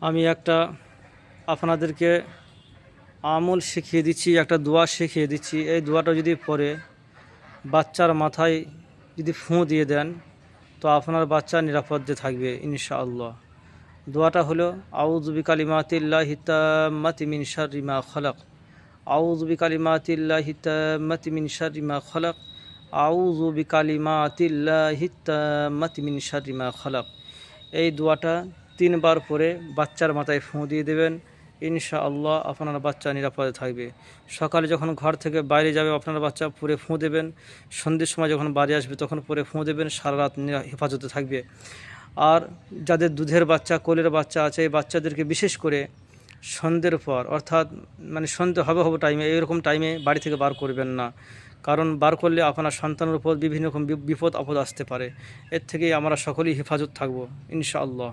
আমি একটা আপনাদেরকে আমল শিখিয়ে দিচ্ছি, একটা দোয়া শিখিয়ে দিচ্ছি। এই দোয়াটা যদি পড়ে বাচ্চার মাথায় যদি ফুঁ দিয়ে দেন তো আপনার বাচ্চা নিরাপদে থাকবে ইনশাআল্লাহ। দোয়াটা হলো আউযু বিকালিমাতিল্লাহি তাম্মাতি মিন শাররি মা খালাক, আউযু বিকালিমাতিল্লাহি তাম্মাতি মিন শাররি মা খালাক, আউযু বিকালিমাতিল্লাহি তাম্মাতি মিন শাররি মা খালাক। এই দোয়াটা 3 বার পরে বাচ্চার মাথায় ফুঁ দিয়ে দেবেন, ইনশাআল্লাহ আপনার বাচ্চা নিরাপদে থাকবে। সকালে যখন ঘর থেকে বাইরে যাবে আপনার বাচ্চা পরে ফুঁ দেবেন, সন্ধ্যের সময় যখন বাড়ি আসবে তখন পরে ফুঁ দেবেন, সারা রাত হেফাজতে থাকবে। আর যাদের দুধের বাচ্চা, কোলের বাচ্চা আছে, এই বাচ্চাদেরকে বিশেষ করে সন্ধ্যের পর, অর্থাৎ সন্ধ্যে হবে টাইমে, এইরকম টাইমে বাড়ি থেকে বার করবেন না, কারণ বার করলে আপনার সন্তানের উপর বিভিন্ন রকম বিপদ আপদ আসতে পারে। এর থেকেই আমরা সকলেই হেফাজত থাকবো ইনশাআল্লাহ।